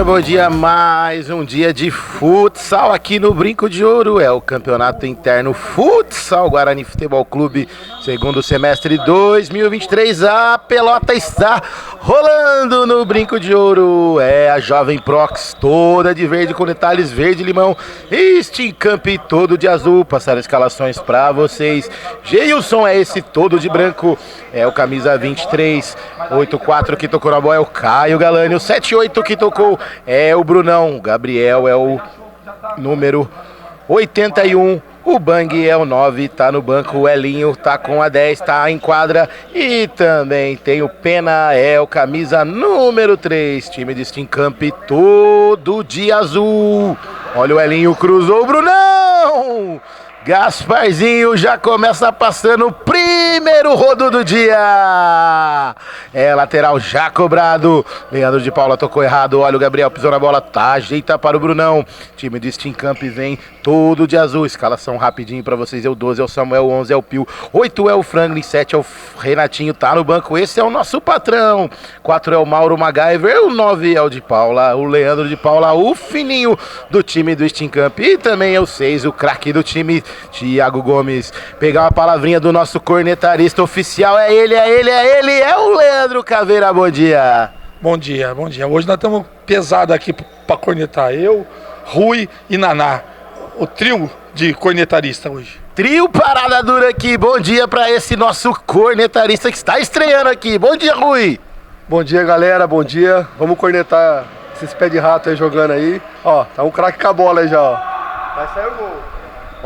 bom dia, mais um dia de futsal aqui no Brinco de Ouro, é o Campeonato Interno Futsal Guarani Futebol Clube, segundo semestre 2023, a pelota está rolando no Brinco de Ouro, é a Jovem Prox, toda de verde com detalhes verde e limão, Steamcamp todo de azul, passaram escalações pra vocês, Geilson é esse todo de branco, é o camisa 23, 84 que tocou na bola é o Caio Galani, o 78 que tocou é o Brunão, Gabriel é o número 81, o Bang é o 9, tá no banco, o Elinho tá com a 10, tá em quadra e também tem o Pena, é o camisa número 3, time de Steamcamp todo de azul, olha o Elinho, cruzou o Brunão! Gasparzinho já começa passando o primeiro rodo do dia. É lateral já cobrado. Leandro de Paula tocou errado. Olha o Gabriel pisou na bola. Tá, ajeita para o Brunão. Time de Steamcamp vem todo de azul. Escalação rapidinho para vocês. É o 12, é o Samuel, 11 é o Pio. 8 é o Franklin, 7 é o Renatinho. Tá no banco. Esse é o nosso patrão. 4 é o Mauro MacGyver. O 9 é o de Paula. O Leandro de Paula. O fininho do time do Steamcamp. E também é o 6, o craque do time, Thiago Gomes. Pegar uma palavrinha do nosso cornetarista oficial, é ele, é o Leandro Caveira, bom dia. Bom dia. Hoje nós estamos pesados aqui para cornetar, eu, Rui e Naná, o trio de cornetarista hoje. Trio parada dura aqui, bom dia para esse nosso cornetarista que está estreando aqui, bom dia, Rui. Bom dia, galera, bom dia, vamos cornetar esses pés de rato aí jogando aí, ó, tá um craque com a bola aí já, ó. Vai sair o gol.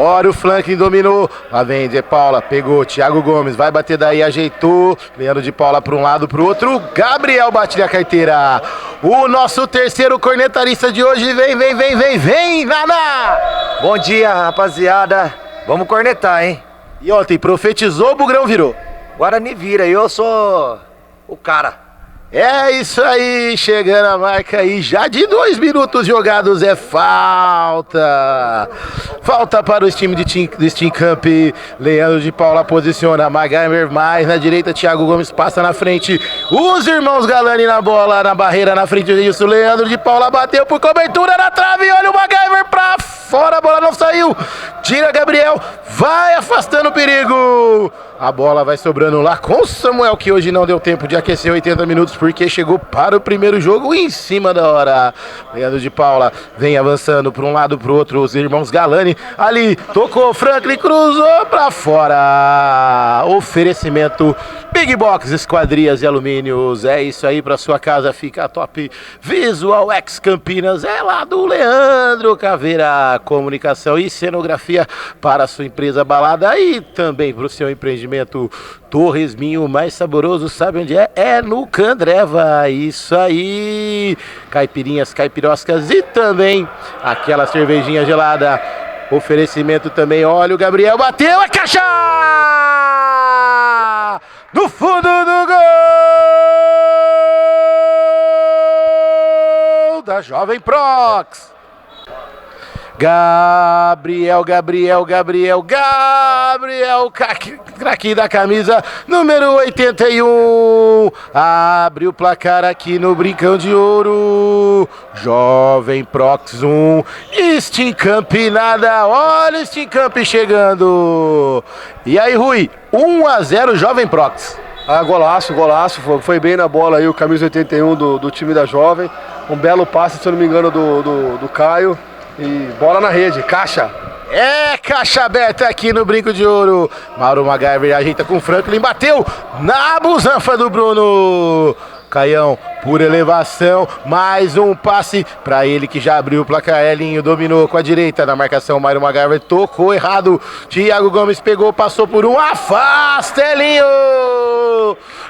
Olha o flanking, dominou, lá vem de Paula, pegou, Thiago Gomes, vai bater daí, ajeitou, Leandro de Paula para um lado, para o outro, Gabriel bate a carteira, o nosso terceiro cornetarista de hoje, vem, Naná! Bom dia, rapaziada, vamos cornetar, hein? E ontem profetizou, o Bugrão virou. Guarani vira, eu sou o cara. É isso aí, chegando a marca aí, já de 2 minutos jogados, é falta para o time de Steamcamp, Leandro de Paula posiciona, MacGyver mais na direita, Thiago Gomes passa na frente, os irmãos Galani na bola, na barreira, na frente disso, Leandro de Paula bateu por cobertura na trave, olha o MacGyver pra fora, a bola não saiu, tira Gabriel, vai afastando o perigo, a bola vai sobrando lá com o Samuel, que hoje não deu tempo de aquecer 80 minutos, porque chegou para o primeiro jogo em cima da hora. Leandro de Paula vem avançando para um lado para o outro, os irmãos Galani ali, tocou, Franklin cruzou para fora. Oferecimento Big Box, esquadrias e alumínios, é isso aí, para sua casa fica top. Visual X Campinas, é lá do Leandro Caveira, comunicação e cenografia para a sua empresa balada e também para o seu empreendimento. Torresminho mais saboroso, sabe onde é? É no Candreva, isso aí, caipirinhas, caipiroscas e também aquela cervejinha gelada, oferecimento também, olha o Gabriel, bateu a caixa! No fundo do gol da Jovem Prox! Gabriel, craque da camisa número 81, abre o placar aqui no Brincão de Ouro, Jovem Prox 1, Steamcamp nada, olha o Steamcamp chegando, e aí Rui, 1-0 Jovem Prox. Ah, golaço, foi bem na bola aí o camisa 81 do time da Jovem, um belo passe, se eu não me engano, do Caio. E bola na rede, caixa. É caixa aberta aqui no Brinco de Ouro. Mauro MacGyver ajeita com o Franklin, bateu na busanfa do Bruno. Caião, por elevação, mais um passe para ele que já abriu o placar. Elinho dominou com a direita na marcação, Mauro MacGyver tocou errado. Thiago Gomes pegou, passou por um, afasta Elinho!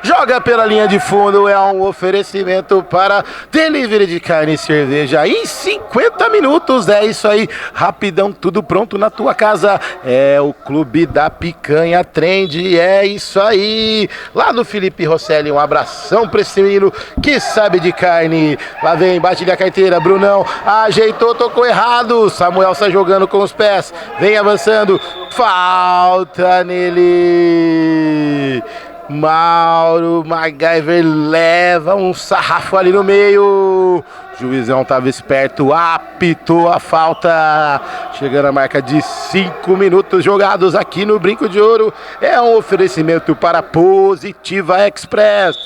Joga pela linha de fundo, é um oferecimento para delivery de carne e cerveja em 50 minutos, é isso aí, rapidão, tudo pronto na tua casa, é o Clube da Picanha Trend, é isso aí, lá do Felipe Rosselli, um abração pra esse menino que sabe de carne, lá vem, bate-lhe a carteira, Brunão, ajeitou, tocou errado, Samuel está jogando com os pés, vem avançando, falta nele... Mauro MacGyver leva um sarrafo ali no meio. Juizão estava esperto, apitou a falta. Chegando a marca de 5 minutos jogados aqui no Brinco de Ouro. É um oferecimento para Positiva Express.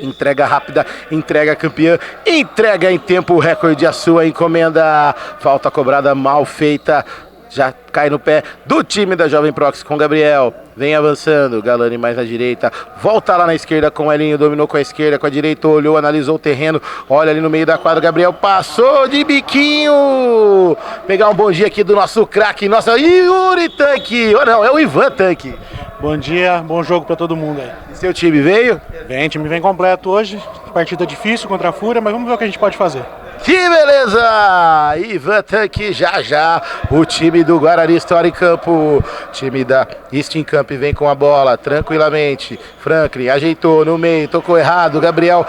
Entrega rápida, entrega campeã, entrega em tempo recorde a sua encomenda. Falta cobrada mal feita. Já cai no pé do time da Jovem Prox com Gabriel. Vem avançando, Galani mais na direita. Volta lá na esquerda com o Elinho. Dominou com a esquerda, com a direita. Olhou, analisou o terreno. Olha ali no meio da quadra. Gabriel passou de biquinho. Pegar um bom dia aqui do nosso craque. Nossa, Yuri Tanque. Oh, não, é o Ivan Tanque. Bom dia, bom jogo pra todo mundo aí. E seu time veio? Vem, time vem completo hoje. Partida difícil contra a Fúria, mas vamos ver o que a gente pode fazer. Que beleza! Ivan Tanque já, o time do Guarani Store em campo. Time da Steam Camp vem com a bola, tranquilamente. Franklin ajeitou no meio, tocou errado. Gabriel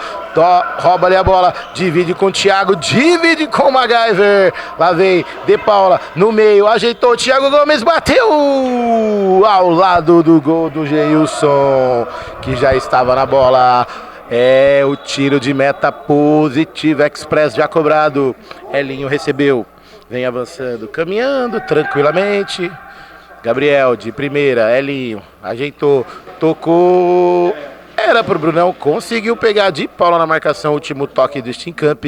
rouba ali a bola, divide com o Thiago, divide com o MacGyver. Lá vem De Paula no meio, ajeitou. Thiago Gomes bateu ao lado do gol do Geilson, que já estava na bola. É o tiro de meta Positiva Express já cobrado. Elinho recebeu, vem avançando, caminhando tranquilamente. Gabriel de primeira, Elinho ajeitou, tocou. Era pro Brunão, conseguiu pegar de Paula na marcação. Último toque do Steam Camp.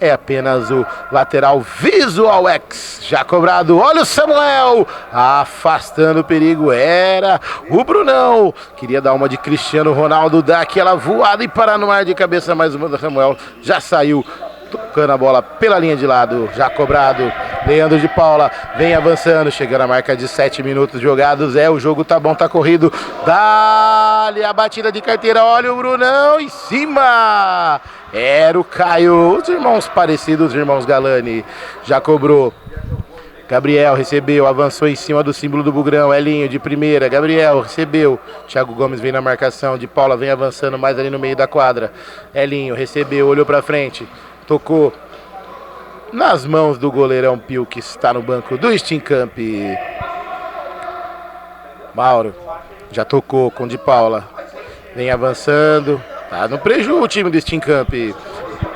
É apenas o lateral Visual X já cobrado. Olha o Samuel afastando o perigo. Era o Brunão. Queria dar uma de Cristiano Ronaldo, dar aquela voada e parar no ar de cabeça. Mais uma do Samuel. Já saiu tocando a bola pela linha de lado. Já cobrado. Leandro de Paula vem avançando, chegando a marca de 7 minutos jogados. O jogo tá bom, tá corrido. Dá-lhe a batida de carteira. Olha o Brunão em cima. Era o Caio. Os irmãos parecidos, os irmãos Galani. Já cobrou. Gabriel recebeu, avançou em cima do símbolo do Bugrão. Elinho de primeira. Gabriel recebeu. Thiago Gomes vem na marcação. De Paula vem avançando mais ali no meio da quadra. Elinho recebeu, olhou pra frente. Tocou nas mãos do goleirão Pio, que está no banco do Steam Camp. Mauro já tocou com De Paula. Vem avançando. Tá no prejuízo o time do Steam Camp.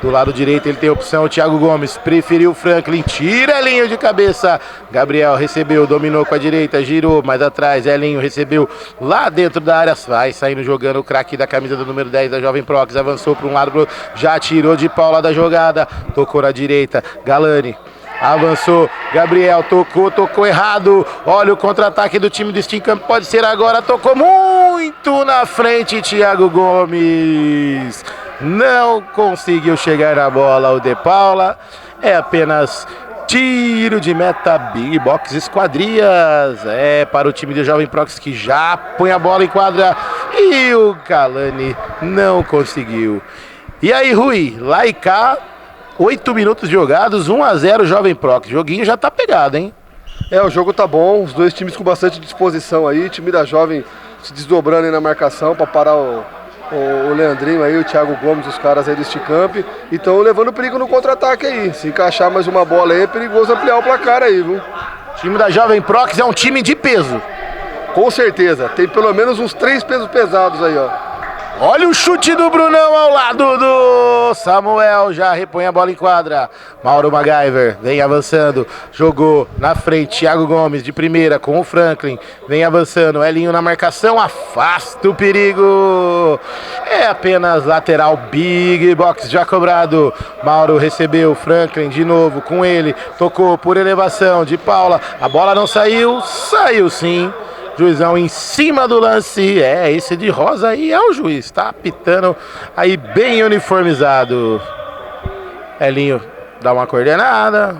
Do lado direito ele tem opção, o Thiago Gomes preferiu o Franklin, tira Elinho de cabeça. Gabriel recebeu, dominou com a direita, girou mais atrás. Elinho recebeu lá dentro da área, vai saindo jogando o craque da camisa do número 10 da Jovem Prox. Avançou para um lado, já tirou De Paula da jogada, tocou na direita. Galani avançou, Gabriel tocou errado. Olha o contra-ataque do time do Steam Camp, pode ser agora. Tocou muito na frente, Thiago Gomes. Não conseguiu chegar na bola o De Paula. É apenas tiro de meta Big Box Esquadrias. É para o time do Jovem Prox, que já põe a bola em quadra. E o Galani não conseguiu. E aí, Rui, lá e cá, 8 minutos jogados, 1-0 Jovem Prox. Joguinho já tá pegado, hein? O jogo tá bom, os dois times com bastante disposição aí. O time da Jovem se desdobrando aí na marcação para parar o Leandrinho aí, o Thiago Gomes, os caras aí do Steam Camp. E estão levando perigo no contra-ataque aí. Se encaixar mais uma bola aí, é perigoso ampliar o placar aí, viu? O time da Jovem Prox é um time de peso. Com certeza, tem pelo menos uns 3 pesos pesados aí, ó. Olha o chute do Brunão ao lado do Samuel, já repõe a bola em quadra. Mauro MacGyver vem avançando, jogou na frente, Thiago Gomes de primeira com o Franklin, vem avançando, Elinho na marcação, afasta o perigo. É apenas lateral Big Box já cobrado. Mauro recebeu, Franklin de novo com ele, tocou por elevação, De Paula, a bola não saiu, saiu sim. Juizão em cima do lance, esse de rosa aí é o juiz, tá apitando aí bem uniformizado. Elinho dá uma coordenada.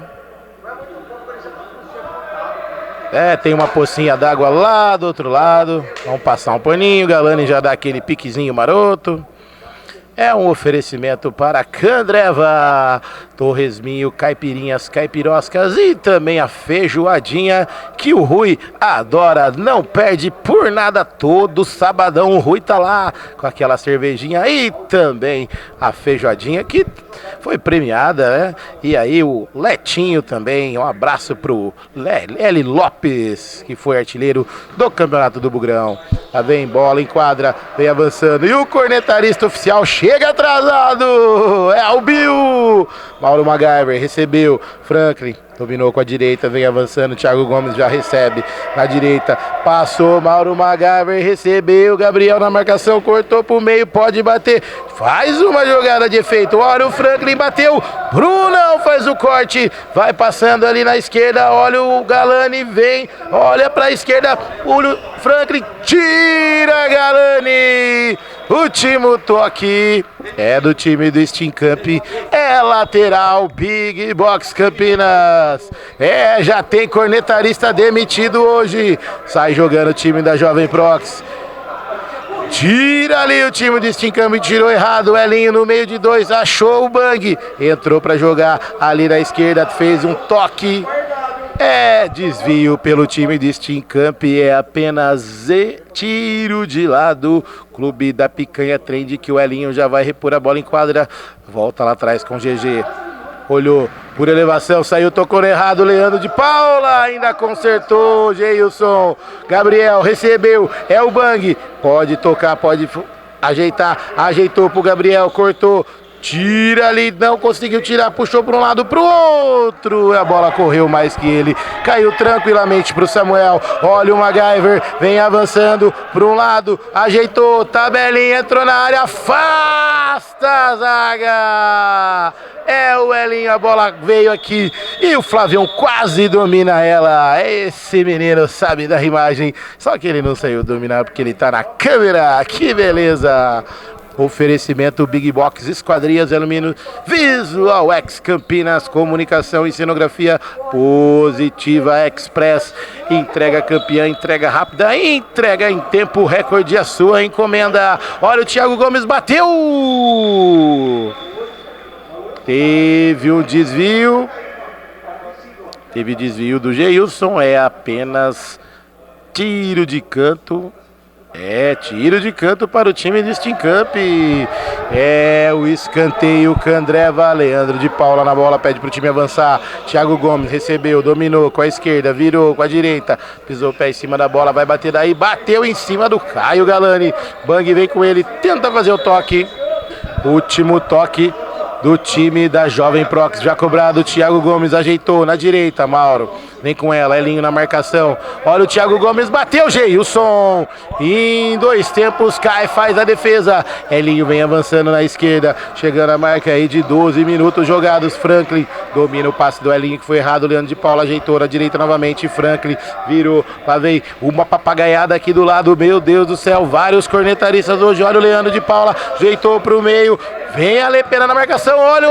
Tem uma pocinha d'água lá do outro lado. Vamos passar um paninho, Galani já dá aquele piquezinho maroto. É um oferecimento para Candreva. torresminho, caipirinhas, caipiroscas e também a feijoadinha que o Rui adora, não perde por nada. Todo sabadão o Rui tá lá com aquela cervejinha e também a feijoadinha que foi premiada, né? E aí o Letinho também, um abraço pro L. Lopes, que foi artilheiro do Campeonato do Bugrão. Lá vem bola em quadra, vem avançando e o cornetarista oficial chega atrasado, é o Bill. Mauro MacGyver recebeu, Franklin dominou com a direita, vem avançando, Thiago Gomes já recebe na direita, passou, Mauro MacGyver recebeu, Gabriel na marcação, cortou pro meio, pode bater, faz uma jogada de efeito, olha o Franklin, bateu, Brunão faz o corte, vai passando ali na esquerda, olha o Galani, vem, olha pra esquerda, o Franklin, tira Galani, último toque, é do time do Steam Camp, é lateral, Big Box Campinas, já tem cornetarista demitido hoje, sai jogando o time da Jovem Prox, tira ali o time do Steam Camp, tirou errado, o Elinho no meio de dois, achou o Bang, entrou pra jogar ali na esquerda, fez um toque, desvio pelo time de Steam Camp, é apenas tiro de lado, Clube da Picanha Trend, que o Elinho já vai repor a bola em quadra, volta lá atrás com o GG, olhou por elevação, saiu, tocou errado, Leandro de Paula, ainda consertou, Geilson, Gabriel recebeu, é o Bang, pode tocar, pode ajeitar, ajeitou pro Gabriel, cortou, tira ali, não conseguiu tirar, puxou para um lado, para o outro, a bola correu mais que ele, caiu tranquilamente para o Samuel, olha o MacGyver, vem avançando para um lado, ajeitou, tabelinha, entrou na área, afasta a zaga, é o Elinho, a bola veio aqui e o Flavião quase domina ela, esse menino sabe da imagem, só que ele não saiu dominar porque ele tá na câmera, que beleza! Oferecimento Big Box Esquadrias de Alumínio, Visual X Campinas, comunicação e cenografia Positiva Express, entrega campeã, entrega rápida, entrega em tempo recorde a sua encomenda. Olha o Thiago Gomes, bateu! Teve um desvio, teve desvio do Geilson, é apenas tiro de canto. Tiro de canto para o time do Steam Camp. O escanteio, Candreva, Leandro de Paula na bola, pede para o time avançar. Thiago Gomes recebeu, dominou com a esquerda, virou com a direita, pisou o pé em cima da bola, vai bater daí, bateu em cima do Caio Galani. Bang vem com ele, tenta fazer o toque. Último toque do time da Jovem Prox, já cobrado, Thiago Gomes ajeitou na direita, Mauro, vem com ela, Elinho na marcação, olha o Thiago Gomes, bateu, Geilson, em dois tempos, cai, faz a defesa, Elinho vem avançando na esquerda, chegando a marca aí de 12 minutos jogados, Franklin, domina o passe do Elinho, que foi errado, Leandro de Paula ajeitou na direita novamente, Franklin, virou, lá vem uma papagaiada aqui do lado, meu Deus do céu, vários cornetaristas hoje, olha o Leandro de Paula, ajeitou pro meio, vem a Lepena na marcação, olha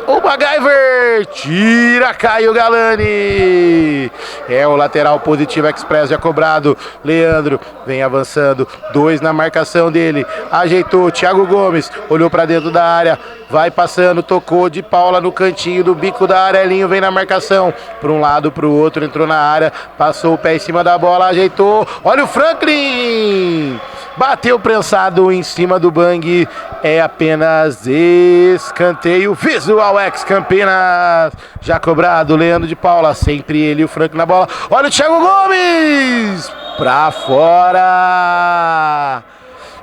o MacGyver, tira Caio Galani, é o lateral Positivo Express já cobrado, Leandro vem avançando, dois na marcação dele, ajeitou, Thiago Gomes, olhou pra dentro da área, vai passando, tocou de Paula no cantinho do bico da área, Elinho vem na marcação, para um lado, para o outro, entrou na área, passou o pé em cima da bola, ajeitou, olha o Franklin, bateu prensado em cima do Bang, é apenas escanteio, Visual X Campinas, já cobrado, Leandro de Paula, sempre ele e o Frank na bola, olha o Thiago Gomes, pra fora,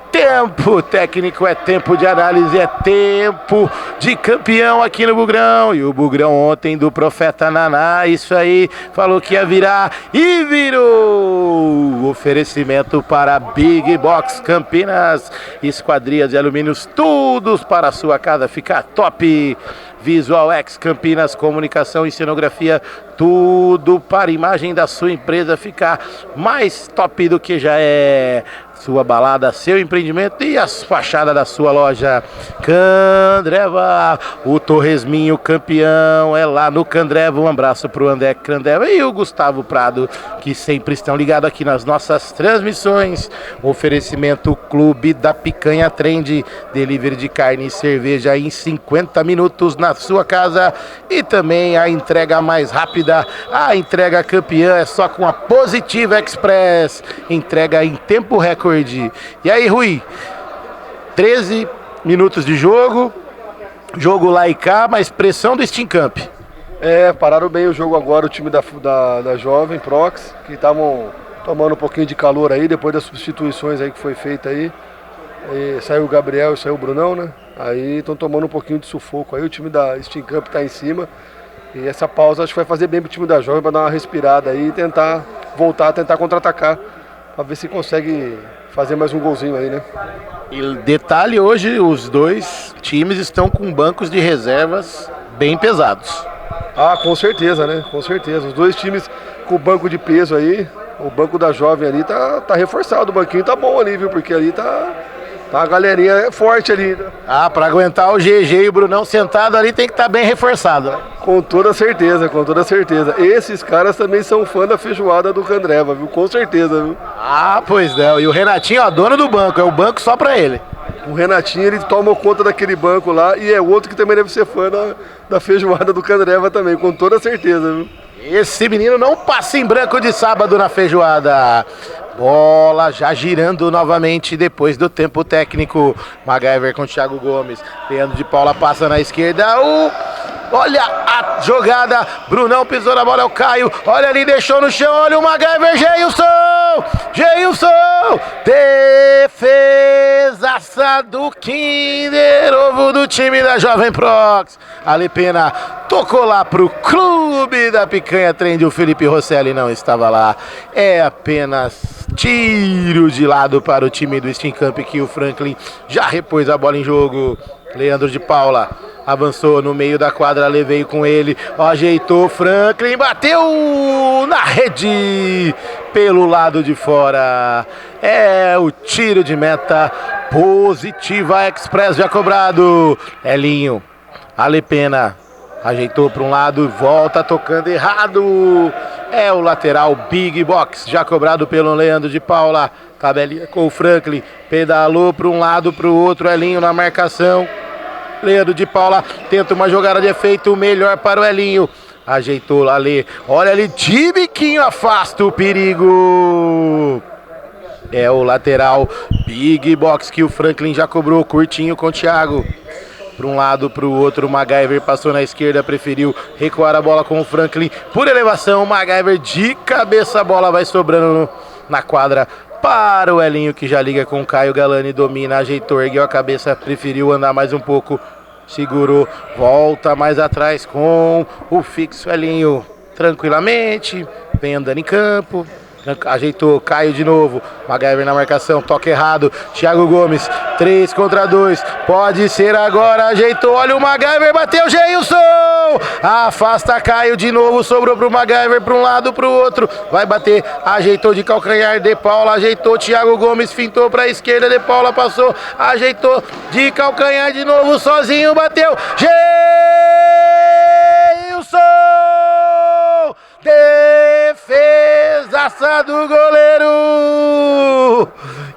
tempo técnico, é tempo de análise, é tempo de campeão aqui no Bugrão, e o Bugrão ontem do Profeta Naná, isso aí, falou que ia virar, e virou, oferecimento para Big Box Campinas, esquadrias de alumínios, todos para a sua casa ficar top, Visual X Campinas, comunicação e cenografia, tudo para a imagem da sua empresa ficar mais top do que já é. sua balada, seu empreendimento e as fachadas da sua loja. Candreva, o Torresminho campeão é lá no Candreva. Um abraço pro André Candreva e o Gustavo Prado, que sempre estão ligados aqui nas nossas transmissões. Oferecimento Clube da Picanha Trend, delivery de carne e cerveja em 50 minutos na sua casa, e também a entrega mais rápida, a entrega campeã é só com a Positiva Express, entrega em tempo recorde. E aí, Rui, 13 minutos de jogo lá e cá, mas pressão do Steam Camp. Pararam bem o jogo agora, o time da Jovem Prox, que estavam tomando um pouquinho de calor aí, depois das substituições aí que foi feita aí. Saiu o Gabriel e saiu o Brunão, né? Aí estão tomando um pouquinho de sufoco aí, o time da Steam Camp tá em cima. E essa pausa acho que vai fazer bem pro time da Jovem, para dar uma respirada aí e tentar voltar, tentar contra-atacar, para ver se consegue fazer mais um golzinho aí, né? E detalhe, hoje os dois times estão com bancos de reservas bem pesados. Com certeza, né? Com certeza. Os dois times com banco de peso aí, o banco da Jovem ali tá reforçado, o banquinho tá bom ali, viu? Porque ali tá a galerinha forte ali. Né? Pra aguentar o GG e o Brunão sentado ali tem que estar bem reforçado, né? Com toda certeza, com toda certeza. Esses caras também são fã da feijoada do Candreva, viu? Com certeza, viu? Pois não. E o Renatinho, ó, dono do banco, é o banco só pra ele. O Renatinho, ele toma conta daquele banco lá e é outro que também deve ser fã da feijoada do Candreva também, com toda certeza, viu? Esse menino não passa em branco de sábado na feijoada. Bola já girando novamente depois do tempo técnico. MacGyver com o Thiago Gomes. Leandro de Paula passa na esquerda. Olha a jogada. Brunão pisou na bola, é o Caio. Olha ali, deixou no chão. Olha o MacGyver. Geilson! Defesaça do Kinder Ovo do time da Jovem Prox. Ale Pena tocou lá pro Clube da Picanha Trend. O Felipe Rosselli não estava lá. É apenas tiro de lado para o time do Steam Camp, que o Franklin já repôs a bola em jogo. Leandro de Paula avançou no meio da quadra, veio com ele, ajeitou, Franklin, bateu na rede pelo lado de fora. É o tiro de meta. Positiva Express já cobrado. Elinho, Ale Pena ajeitou para um lado, volta tocando errado. É o lateral Big Box, já cobrado pelo Leandro de Paula. Tabelinha com o Franklin, pedalou para um lado, para o outro, Elinho na marcação. Leandro de Paula tenta uma jogada de efeito, melhor para o Elinho. Ajeitou lá, olha ali, de biquinho, afasta o perigo. É o lateral Big Box que o Franklin já cobrou, curtinho com o Thiago. Para um lado, para o outro, o MacGyver passou na esquerda, preferiu recuar a bola com o Franklin. Por elevação, o MacGyver de cabeça, a bola vai sobrando na quadra para o Elinho, que já liga com o Caio Galani, domina, ajeitou, ergueu a cabeça, preferiu andar mais um pouco, segurou, volta mais atrás com o fixo Elinho, tranquilamente, vem andando em campo. Ajeitou, Caio de novo, MacGyver na marcação, toque errado, Thiago Gomes, 3 contra 2, pode ser agora, ajeitou, olha o MacGyver, bateu, Geilson, afasta Caio de novo, sobrou pro MacGyver, para um lado, pro outro, vai bater, ajeitou de calcanhar, De Paula, ajeitou, Thiago Gomes, fintou pra esquerda, De Paula passou, ajeitou, de calcanhar de novo, sozinho, bateu, Geilson! Defesaça do goleiro!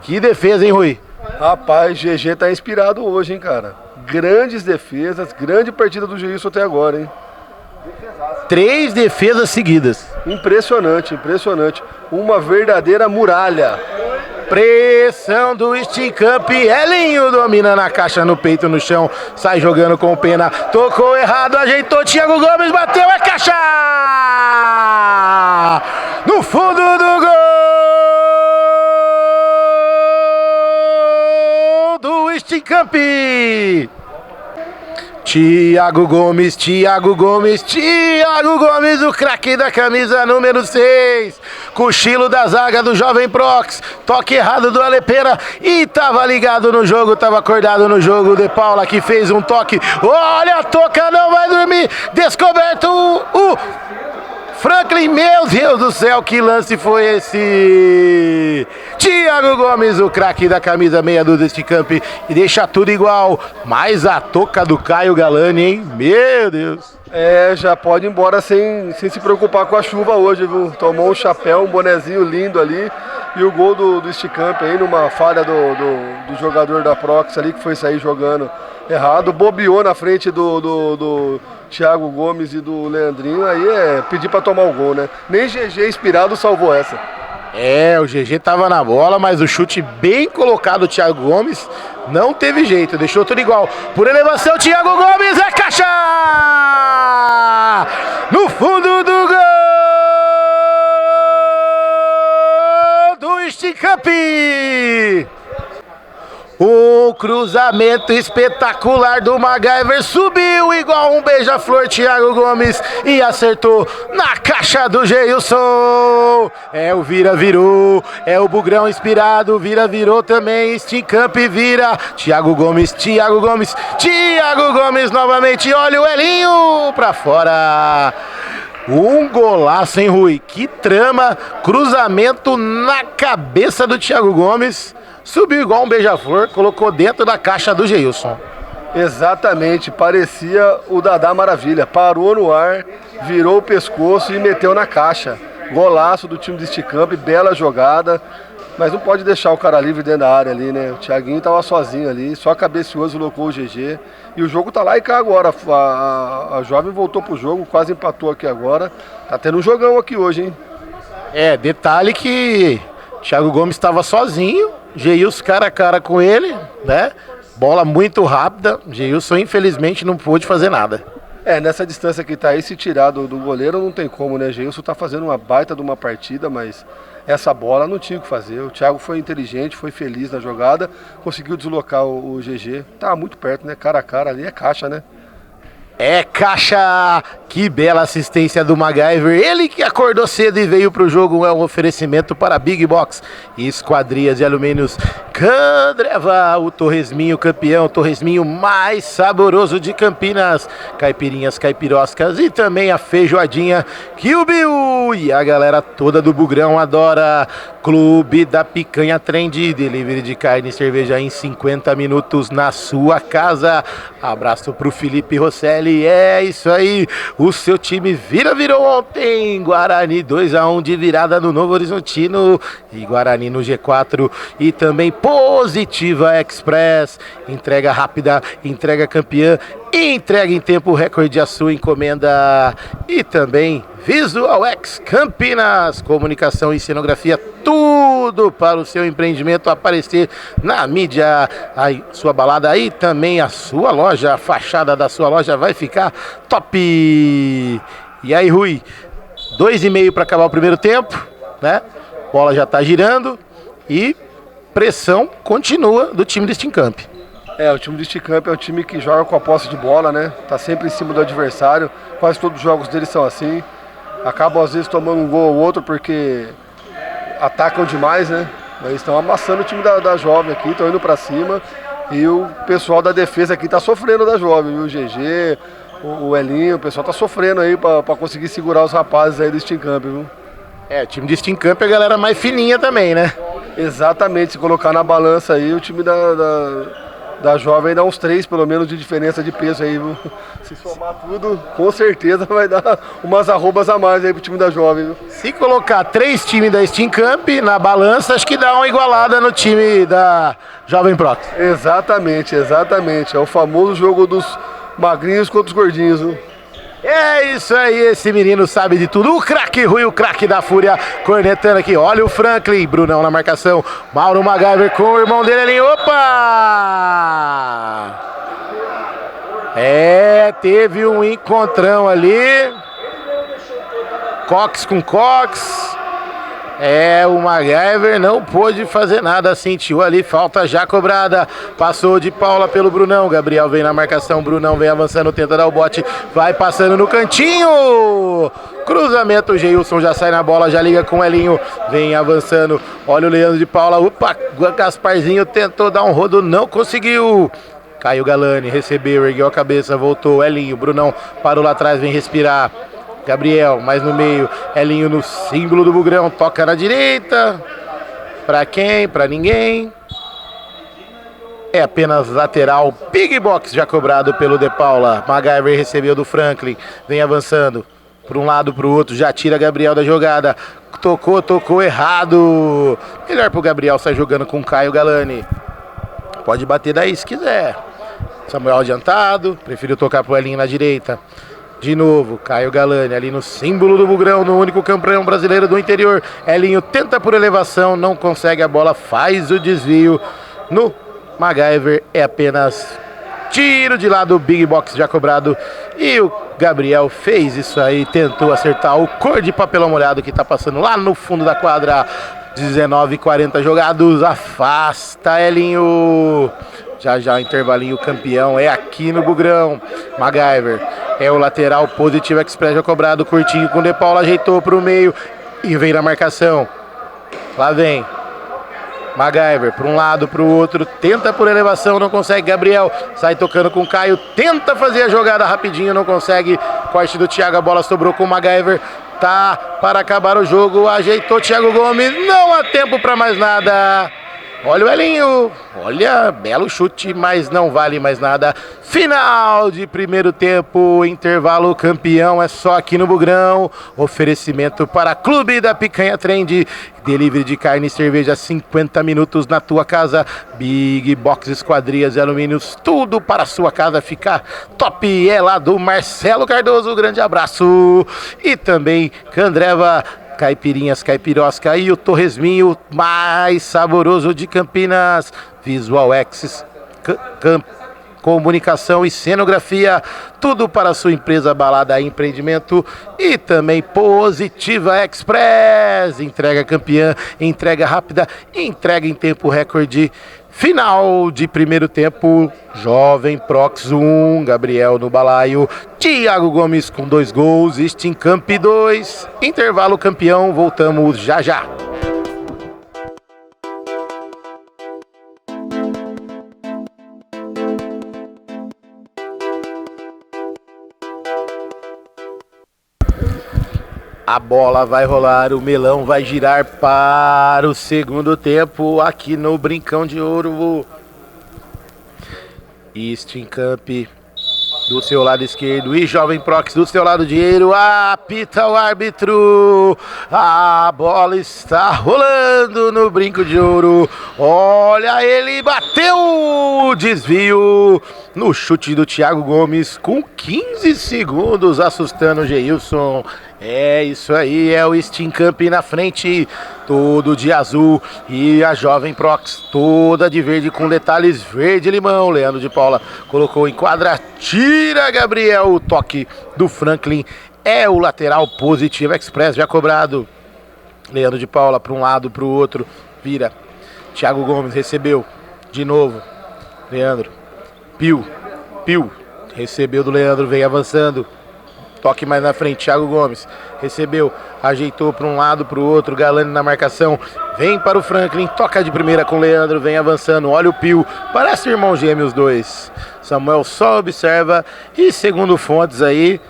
Que defesa, hein, Rui? Rapaz, GG tá inspirado hoje, hein, cara? Grandes defesas, grande partida do Geilson até agora, hein? 3 defesas seguidas. Impressionante, impressionante. Uma verdadeira muralha. Pressão do Steam Camp, Elinho domina na caixa, no peito, no chão, sai jogando com o Pena, tocou errado, ajeitou, Thiago Gomes, bateu, é caixa! No fundo do gol do Steam Camp! Thiago Gomes, o craque da camisa número 6. Cochilo da zaga do Jovem Prox. Toque errado do Ale Pena. E tava ligado no jogo, tava acordado no jogo. De Paula que fez um toque. Olha a toca, não vai dormir. Descoberto o Franklin, meu Deus do céu, que lance foi esse? Thiago Gomes, o craque da camisa meia dúzia deste campo, e deixa tudo igual. Mais a toca do Caio Galani, hein? Meu Deus. Já pode ir embora sem se preocupar com a chuva hoje, viu? Tomou um chapéu, um bonezinho lindo ali. E o gol do Sticamp aí, numa falha do jogador da Prox ali, que foi sair jogando errado. Bobeou na frente do Thiago Gomes e do Leandrinho. Aí pedir pra tomar o gol, né? Nem GG inspirado salvou essa. O GG tava na bola, mas o chute bem colocado do Thiago Gomes não teve jeito, deixou tudo igual. Por elevação, Thiago Gomes, é caixa! No fundo do gol do Sticamp! Um cruzamento espetacular do MacGyver, subiu igual um beija-flor Thiago Gomes e acertou na caixa do Geilson. É o vira-virou, é o Bugrão inspirado, vira-virou também, Sticamp vira, Thiago Gomes novamente, olha o Elinho pra fora. Um golaço, hein, Rui? Que trama, cruzamento na cabeça do Thiago Gomes. Subiu igual um beija-flor, colocou dentro da caixa do Geilson. Exatamente, parecia o Dadá Maravilha. Parou no ar, virou o pescoço e meteu na caixa. Golaço do time do Sticamp, bela jogada. Mas não pode deixar o cara livre dentro da área ali, né? O Thiaguinho tava sozinho ali, só cabeceoso, colocou o GG. E o jogo tá lá e cá agora. A Jovem voltou pro jogo, quase empatou aqui agora. Tá tendo um jogão aqui hoje, hein? Detalhe que Thiago Gomes estava sozinho, Geilson cara a cara com ele, né? Bola muito rápida, Geilson infelizmente não pôde fazer nada. Nessa distância que tá aí, se tirar do goleiro não tem como, né? Geilson tá fazendo uma baita de uma partida, mas essa bola não tinha o que fazer. O Thiago foi inteligente, foi feliz na jogada, conseguiu deslocar o GG. Tá muito perto, né? Cara a cara ali é caixa, né? É caixa! Que bela assistência do MacGyver. Ele que acordou cedo e veio pro jogo. É um oferecimento para Big Box e Esquadrias de Alumínios Candreva. O torresminho campeão, o torresminho mais saboroso de Campinas. Caipirinhas, caipiroscas e também a feijoadinha que o Bill e a galera toda do Bugrão adora. Clube da Picanha Trend. Delivery de carne e cerveja em 50 minutos na sua casa. Abraço pro Felipe Rosselli. É isso aí. O seu time virou ontem. Guarani 2-1 de virada no Novo Horizontino. E Guarani no G4. E também Positiva Express. Entrega rápida, entrega campeã. Entrega em tempo recorde a sua encomenda. E também Visual X Campinas. Comunicação e cenografia. Tudo para o seu empreendimento aparecer na mídia. Aí, sua balada aí também a sua loja. A fachada da sua loja vai ficar top. E aí, Rui, 2,5 para acabar o primeiro tempo, né? Bola já tá girando e pressão continua do time do Sticamp. O time do Sticamp é um time que joga com a posse de bola, né? Tá sempre em cima do adversário. Quase todos os jogos deles são assim. Acabam às vezes tomando um gol ou outro porque atacam demais, né? Mas estão amassando o time da Jovem aqui, estão indo pra cima. E o pessoal da defesa aqui tá sofrendo da Jovem, viu? O GG, o Elinho, o pessoal tá sofrendo aí pra conseguir segurar os rapazes aí do Sticamp, viu? O time do Sticamp é a galera mais fininha também, né? Exatamente, se colocar na balança aí, o time da Jovem dá uns 3 pelo menos de diferença de peso aí, viu? Se somar tudo, com certeza vai dar umas arrobas a mais aí pro time da Jovem, viu? Se colocar 3 times da Sticamp na balança, acho que dá uma igualada no time da Jovem Prox. Exatamente. É o famoso jogo dos magrinhos contra os gordinhos, viu? É isso aí, esse menino sabe de tudo. O craque Rui, o craque da Fúria, cornetando aqui. Olha o Franklin, Brunão na marcação. Mauro MacGyver com o irmão dele ali. Opa! Teve um encontrão ali. Cox com Cox. O MacGyver não pôde fazer nada, sentiu ali, falta já cobrada, passou de Paula pelo Brunão, Gabriel vem na marcação, Brunão vem avançando, tenta dar o bote, vai passando no cantinho, cruzamento, o Geilson já sai na bola, já liga com o Elinho, vem avançando, olha o Leandro de Paula, opa, Gasparzinho tentou dar um rodo, não conseguiu. Caio Galani recebeu, ergueu a cabeça, voltou, Elinho, Brunão parou lá atrás, vem respirar. Gabriel, mais no meio, Elinho no símbolo do Bugrão, toca na direita. Pra quem? Pra ninguém. É apenas lateral. Big box já cobrado pelo De Paula. MacGyver recebeu do Franklin. Vem avançando. Para um lado, para o outro. Já tira Gabriel da jogada. Tocou errado. Melhor pro Gabriel sair jogando com Caio Galani. Pode bater daí se quiser. Samuel adiantado. Prefiro tocar pro Elinho na direita. De novo, Caio Galani ali no símbolo do Bugrão, no único campeão brasileiro do interior. Elinho tenta por elevação, não consegue a bola, faz o desvio no MacGyver. É apenas tiro de lado, Big Box já cobrado. E o Gabriel fez isso aí, tentou acertar o cor de papelão molhado que tá passando lá no fundo da quadra. 19:40 jogados, afasta Elinho. Já o intervalinho campeão é aqui no Bugrão. MacGyver é o lateral positivo, Express já cobrado, curtinho com o De Paula, ajeitou para o meio e vem na marcação. Lá vem MacGyver, para um lado, para o outro, tenta por elevação, não consegue. Gabriel sai tocando com o Caio, tenta fazer a jogada rapidinho, não consegue. Corte do Thiago, a bola sobrou com o MacGyver. Tá para acabar o jogo, ajeitou Thiago Gomes, não há tempo para mais nada. Olha o Elinho, olha, belo chute, mas não vale mais nada. Final de primeiro tempo, intervalo campeão, é só aqui no Bugrão. Oferecimento para Clube da Picanha Trend, delivery de carne e cerveja, 50 minutos na tua casa. Big Box, esquadrias e alumínios, tudo para a sua casa ficar top. É lá do Marcelo Cardoso, grande abraço. E também Candreva Caipirinhas Caipirosca e o torresminho mais saboroso de Campinas. Visual X, comunicação e cenografia, tudo para a sua empresa, balada e empreendimento. E também Positiva Express, entrega campeã, entrega rápida, entrega em tempo recorde. Final de primeiro tempo, Jovem Prox 1, Gabriel no balaio, Thiago Gomes com 2 gols, Stincamp 2, intervalo campeão, voltamos já já. A bola vai rolar, o melão vai girar para o segundo tempo aqui no Brincão de Ouro. Stincamp do seu lado esquerdo e Jovem Prox do seu lado direito. Apita o árbitro. A bola está rolando no Brinco de Ouro. Olha, ele bateu, desvio no chute do Thiago Gomes com 15 segundos, assustando o Geilson. É isso aí, é o Stincamp na frente, todo de azul, e a Jovem Prox toda de verde com detalhes verde-limão. Leandro de Paula colocou em quadra, tira Gabriel, o toque do Franklin, é o lateral positivo, Express já cobrado. Leandro de Paula para um lado, para o outro, vira. Thiago Gomes recebeu, de novo, Leandro, Pio, recebeu do Leandro, vem avançando. Toque mais na frente, Thiago Gomes recebeu, ajeitou para um lado, para o outro, Galani na marcação, vem para o Franklin, toca de primeira com o Leandro, vem avançando, olha o Pio, parece irmão gêmeo os dois. Samuel só observa e segundo fontes aí,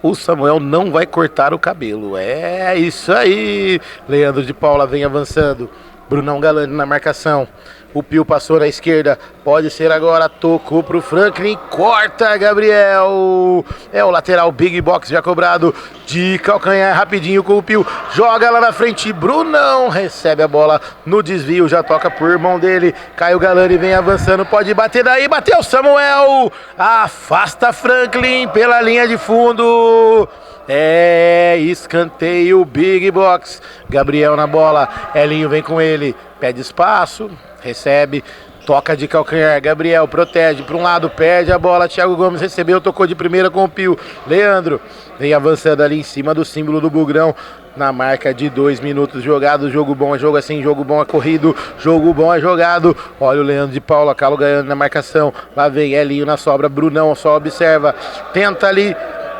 o Samuel não vai cortar o cabelo. É isso aí, Leandro de Paula vem avançando, Brunão Galani na marcação. O Pio passou na esquerda, pode ser agora, tocou pro Franklin, corta Gabriel, é o lateral Big Box já cobrado, de calcanhar rapidinho com o Pio, joga lá na frente, Brunão recebe a bola no desvio, já toca pro irmão dele, Caio Galani vem avançando, pode bater daí, bateu Samuel, afasta Franklin pela linha de fundo. É escanteio Big Box, Gabriel na bola, Elinho vem com ele, pede espaço, recebe, toca de calcanhar, Gabriel protege para um lado, perde a bola, Thiago Gomes recebeu, tocou de primeira com o Pio, Leandro vem avançando ali em cima do símbolo do Bugrão, na marca de 2 minutos jogados, jogo bom é jogo assim, jogo bom é corrido, jogo bom é jogado, olha o Leandro de Paula, Calo ganhando na marcação, lá vem Elinho na sobra, Brunão só observa, tenta ali,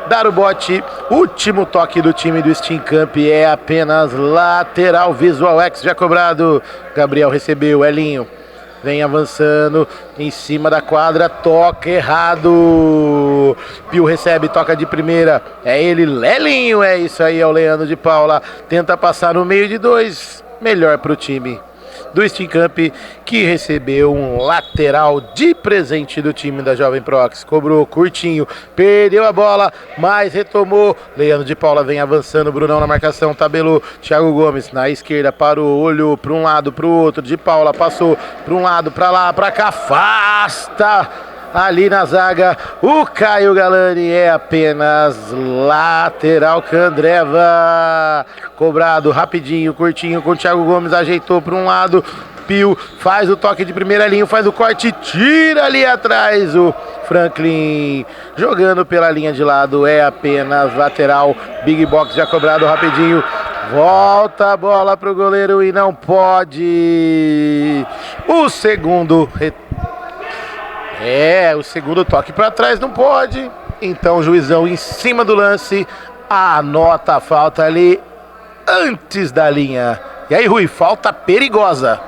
dar o bote, último toque do time do Stincamp é apenas lateral, Visual X já cobrado, Gabriel recebeu, Elinho vem avançando em cima da quadra, toca errado, Pio recebe, toca de primeira, é ele, Lelinho, é isso aí, é o Leandro de Paula, tenta passar no meio de 2, melhor pro time do Steam Camp, que recebeu um lateral de presente do time da Jovem Prox. Cobrou curtinho, perdeu a bola, mas retomou. Leandro de Paula vem avançando, Brunão na marcação, tabelou. Thiago Gomes na esquerda, parou, olhou para um lado, para o outro. De Paula passou para um lado, para lá, para cá, afasta. Ali na zaga, o Caio Galani, é apenas lateral. Candreva, cobrado rapidinho, curtinho com o Thiago Gomes, ajeitou para um lado. Pio faz o toque de primeira linha, faz o corte, tira ali atrás o Franklin, jogando pela linha de lado, é apenas lateral. Big Box já cobrado rapidinho. Volta a bola pro goleiro e não pode. O segundo toque para trás não pode. Então o juizão em cima do lance anota a falta ali antes da linha. E aí, Rui, falta perigosa.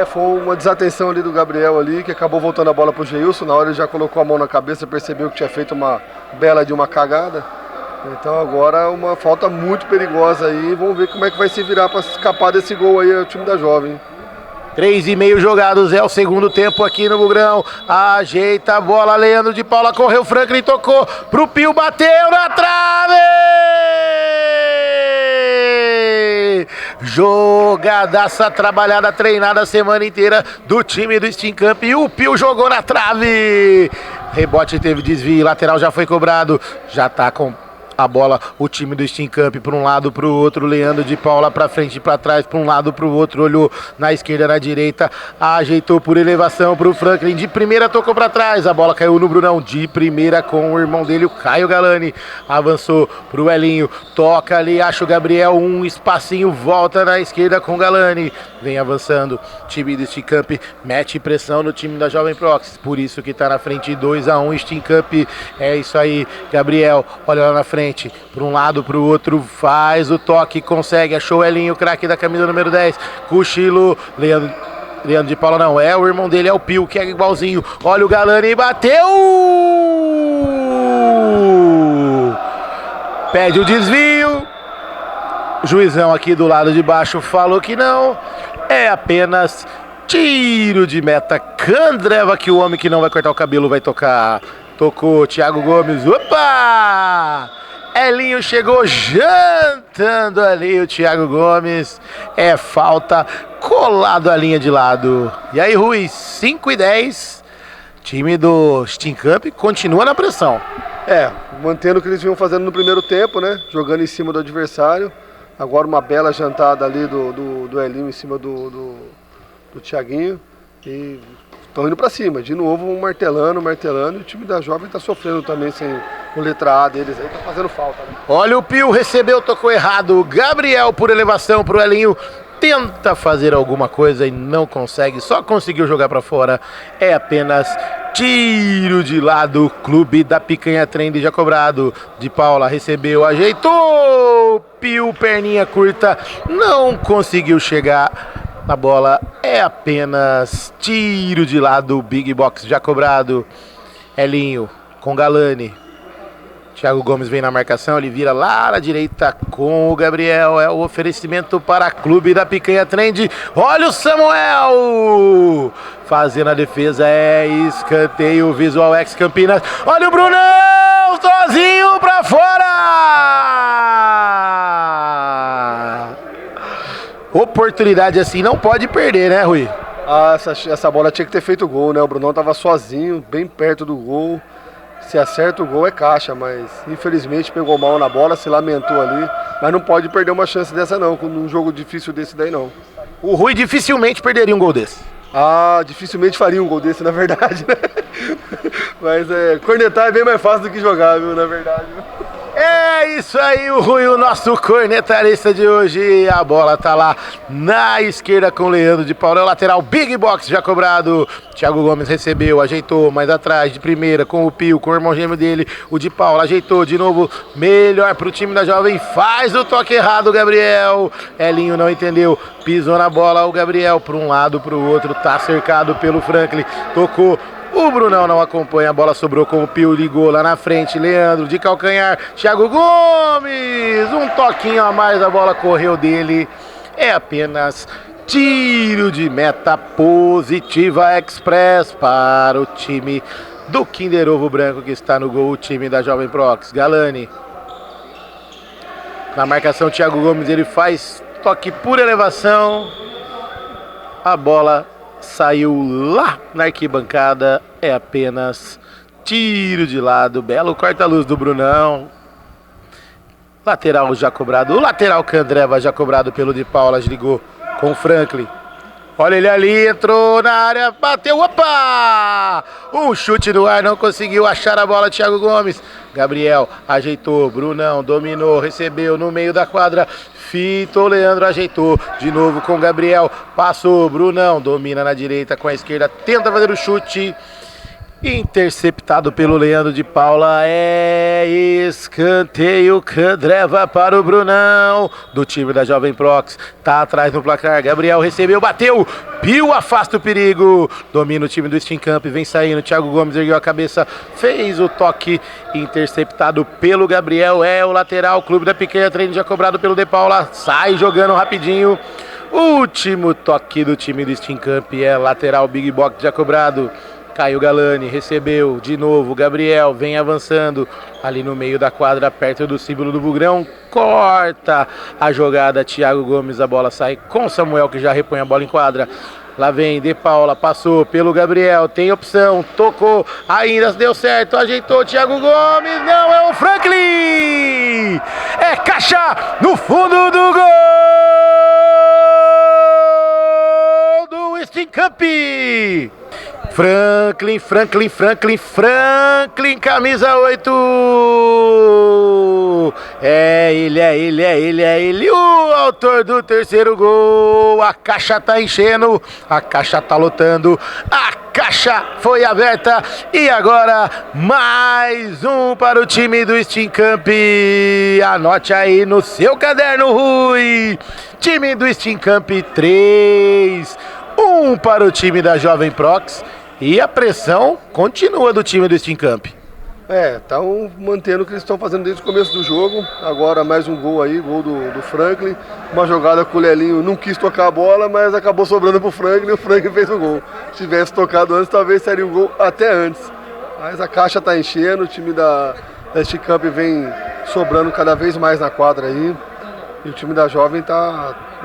Foi uma desatenção ali do Gabriel ali, que acabou voltando a bola pro Geilson. Na hora ele já colocou a mão na cabeça, percebeu que tinha feito uma bela de uma cagada. Então agora uma falta muito perigosa aí. Vamos ver como é que vai se virar para escapar desse gol aí o time da Jovem. 3,5 jogados, é o segundo tempo aqui no Bugrão. Ajeita a bola, Leandro de Paula correu, Franklin tocou pro Pio, bateu na trave! Jogadaça trabalhada, treinada a semana inteira do time do Steam Camp, e o Pio jogou na trave. Rebote teve desvio, lateral já foi cobrado, já tá com a bola o time do Steam Camp para um lado, para o outro. Leandro de Paula para frente e para trás, para um lado, para o outro, olhou na esquerda, na direita, ajeitou por elevação para o Franklin, de primeira tocou para trás, a bola caiu no Brunão, de primeira com o irmão dele, o Caio Galani, avançou para o Elinho, toca ali, acha o Gabriel, um espacinho, volta na esquerda com o Galani, vem avançando, time do Steam Camp mete pressão no time da Jovem Prox, por isso que está na frente 2-1 Steam Camp. É isso aí, Gabriel, olha lá na frente, para um lado, para o outro, faz o toque, consegue, achou o Elinho, o craque da camisa número 10, cochilo, Leandro de Paula não, é o irmão dele, é o Pio, que é igualzinho, olha o Galani, bateu! Pede o desvio, juizão aqui do lado de baixo falou que não, é apenas tiro de meta. Candreva, que o homem que não vai cortar o cabelo vai tocar. Tocou, Thiago Gomes, opa! Elinho chegou jantando ali o Thiago Gomes. É falta, colado à linha de lado. E aí, Rui, 5-10. Time do Steam Camp continua na pressão. Mantendo o que eles vinham fazendo no primeiro tempo, né? Jogando em cima do adversário. Agora uma bela jantada ali do Elinho em cima do Thiaguinho. E estão indo para cima. De novo, martelando. E o time da Jovem está sofrendo também sem o letra A deles aí, tá fazendo falta, né? Olha o Pio, recebeu, tocou errado. Gabriel por elevação pro Elinho. Tenta fazer alguma coisa e não consegue, só conseguiu jogar para fora. É apenas tiro de lado. Clube da Picanha Trend já cobrado. De Paula recebeu, ajeitou. Pio, perninha curta, não conseguiu chegar na bola. É apenas tiro de lado. Big Box já cobrado. Elinho com Galani. Thiago Gomes vem na marcação, ele vira lá na direita com o Gabriel, é o oferecimento para Clube da Picanha Trend. Olha o Samuel fazendo a defesa, é escanteio, Visual X Campinas. Olha o Brunão sozinho para fora. Oportunidade assim não pode perder, né, Rui? Essa bola tinha que ter feito gol, né? O Brunão estava sozinho, bem perto do gol. Se acerta o gol é caixa, mas infelizmente pegou mal na bola, se lamentou ali. Mas não pode perder uma chance dessa não, num jogo difícil desse daí não. O Rui dificilmente perderia um gol desse. Dificilmente faria um gol desse, na verdade, né? Mas cornetar é bem mais fácil do que jogar, viu, na verdade. É isso aí, o Rui, o nosso cornetarista de hoje. A bola tá lá na esquerda com o Leandro de Paula, é o lateral, Big Box já cobrado. Thiago Gomes recebeu, ajeitou, mais atrás, de primeira, com o Pio, com o irmão gêmeo dele, o de Paula, ajeitou de novo, melhor pro time da Jovem, faz o toque errado, Gabriel. Elinho não entendeu, pisou na bola, o Gabriel, para um lado, pro outro, tá cercado pelo Franklin, tocou. O Brunão não acompanha, a bola sobrou com o Pio, ligou lá na frente, Leandro de calcanhar, Thiago Gomes, um toquinho a mais, a bola correu dele, é apenas tiro de meta positiva express para o time do Kinder Ovo Branco, que está no gol, o time da Jovem Prox. Galani. Na marcação, Thiago Gomes, ele faz toque por elevação. A bola saiu lá na arquibancada. É apenas tiro de lado. Belo corta-luz do Brunão. Lateral já cobrado. O lateral Candreva já cobrado pelo De Paula. Ligou com o Franklin. Olha ele ali, entrou na área, bateu, opa! Um chute no ar, não conseguiu achar a bola, Thiago Gomes. Gabriel ajeitou, Brunão dominou, recebeu no meio da quadra, fitou, Leandro ajeitou, de novo com Gabriel, passou, Brunão domina na direita com a esquerda, tenta fazer o chute. Interceptado pelo Leandro de Paula, é escanteio, Candreva para o Brunão, do time da Jovem Prox, tá atrás no placar, Gabriel recebeu, bateu, Pio afasta o perigo, domina o time do Steam Camp, vem saindo, Thiago Gomes ergueu a cabeça, fez o toque, interceptado pelo Gabriel, é o lateral, Clube da Picanha, treino já cobrado pelo De Paula, sai jogando rapidinho, último toque do time do Steam Camp, é lateral, Big Box já cobrado. Caio Galani recebeu de novo, Gabriel vem avançando ali no meio da quadra, perto do símbolo do Bugrão, corta a jogada, Thiago Gomes, a bola sai com Samuel, que já repõe a bola em quadra. Lá vem De Paula, passou pelo Gabriel, tem opção, tocou, ainda deu certo, ajeitou, Thiago Gomes, não, é o Franklin! É caixa no fundo do gol do Steam Camp! Franklin, camisa 8. É ele, o autor do terceiro gol. A caixa tá enchendo, a caixa tá lotando, a caixa foi aberta e agora mais um para o time do Steam Camp. Anote aí no seu caderno, Rui. Time do Steam Camp 3, 1 para o time da Jovem Prox. E a pressão continua do time do Steam Camp. Estão mantendo o que eles estão fazendo desde o começo do jogo. Agora mais um gol aí, gol do Franklin. Uma jogada com o Lelinho, não quis tocar a bola, mas acabou sobrando pro Franklin e o Franklin fez o gol. Se tivesse tocado antes, talvez seria um gol até antes. Mas a caixa está enchendo, o time da Steam Camp vem sobrando cada vez mais na quadra aí. E o time da Jovem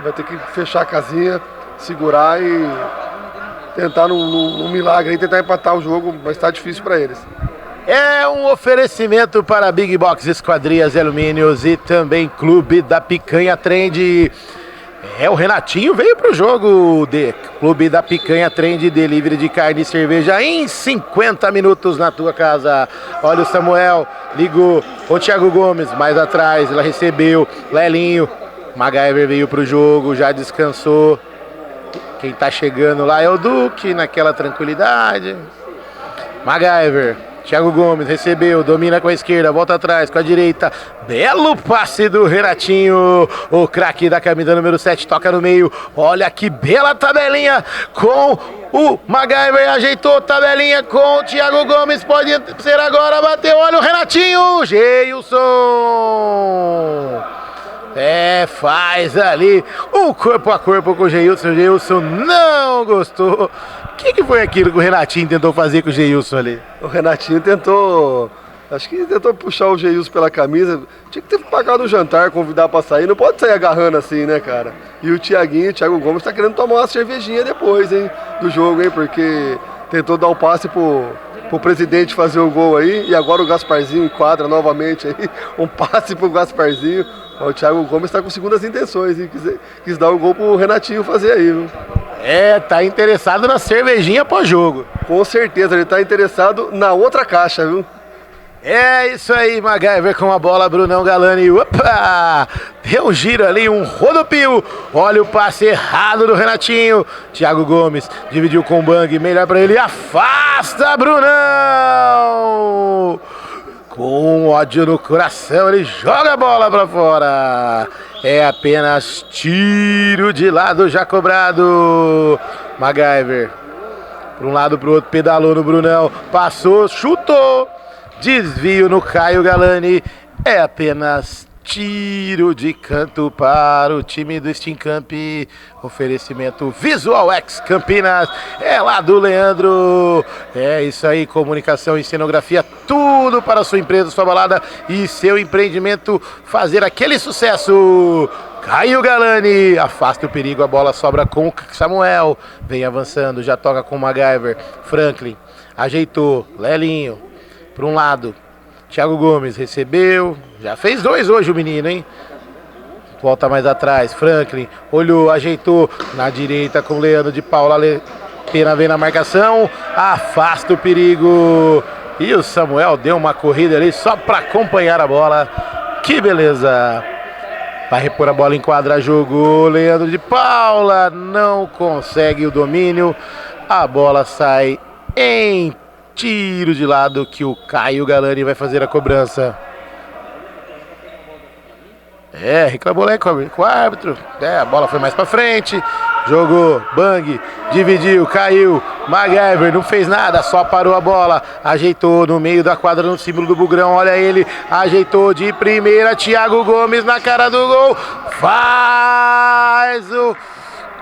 vai ter que fechar a casinha, segurar e tentar num milagre aí, tentar empatar o jogo, mas tá difícil para eles. É um oferecimento para Big Box Esquadrias e Alumínios e também Clube da Picanha Trend. O Renatinho veio pro jogo de Clube da Picanha Trend, delivery de carne e cerveja em 50 minutos na tua casa. Olha o Samuel, ligou o Thiago Gomes, mais atrás, ela recebeu, Lelinho, MacGyver veio pro jogo, já descansou. Quem tá chegando lá é o Duque, naquela tranquilidade. MacGyver, Thiago Gomes recebeu, domina com a esquerda, volta atrás com a direita. Belo passe do Renatinho, o craque da camisa número 7, toca no meio. Olha que bela tabelinha com o MacGyver, ajeitou tabelinha com o Thiago Gomes, pode ser agora, bateu, olha o Renatinho, Geilson. Faz ali um corpo a corpo com o Geilson. O Geilson não gostou. O que foi aquilo que o Renatinho tentou fazer com o Geilson ali? O Renatinho tentou puxar o Geilson pela camisa. Tinha que ter pagado o jantar, convidar pra sair. Não pode sair agarrando assim, né, cara? E o Thiago Gomes tá querendo tomar uma cervejinha depois, hein, do jogo, hein? Porque tentou dar um passe pro presidente fazer o gol aí. E agora o Gasparzinho enquadra novamente aí. Um passe pro Gasparzinho. O Thiago Gomes está com segundas intenções e quis dar um gol pro Renatinho fazer aí, viu? Tá interessado na cervejinha pós-jogo. Com certeza, ele tá interessado na outra caixa, viu? É isso aí, MacGyver com a bola, Brunão Galani, opa! Deu um giro ali, um rodopio. Olha o passe errado do Renatinho. Thiago Gomes dividiu com o Bang, melhor pra ele, afasta, Brunão! Com ódio no coração, ele joga a bola pra fora. É apenas tiro de lado já cobrado. MacGyver, pra um lado pro outro, pedalou no Brunão. Passou, chutou. Desvio no Caio Galani. É apenas tiro de canto para o time do Steam Camp. Oferecimento Visual X Campinas. É lá do Leandro. É isso aí, comunicação e cenografia, tudo para a sua empresa, sua balada e seu empreendimento fazer aquele sucesso. Caio Galani, afasta o perigo, a bola sobra com o Samuel. Vem avançando, já toca com o MacGyver. Franklin, ajeitou, Lelinho, para um lado. Thiago Gomes recebeu, já fez 2 hoje o menino, hein? Volta mais atrás, Franklin, olhou, ajeitou, na direita com o Leandro de Paula, Pena vem na marcação, afasta o perigo. E o Samuel deu uma corrida ali só para acompanhar a bola, que beleza! Vai repor a bola em quadra, jogou, Leandro de Paula, não consegue o domínio, a bola sai em tiro de lado que o Caio Galani vai fazer a cobrança. Reclamou lá com o árbitro. A bola foi mais pra frente. Jogou, Bang, dividiu, caiu. MacGyver não fez nada, só parou a bola. Ajeitou no meio da quadra no símbolo do Bugrão. Olha ele, ajeitou de primeira. Thiago Gomes na cara do gol. Faz o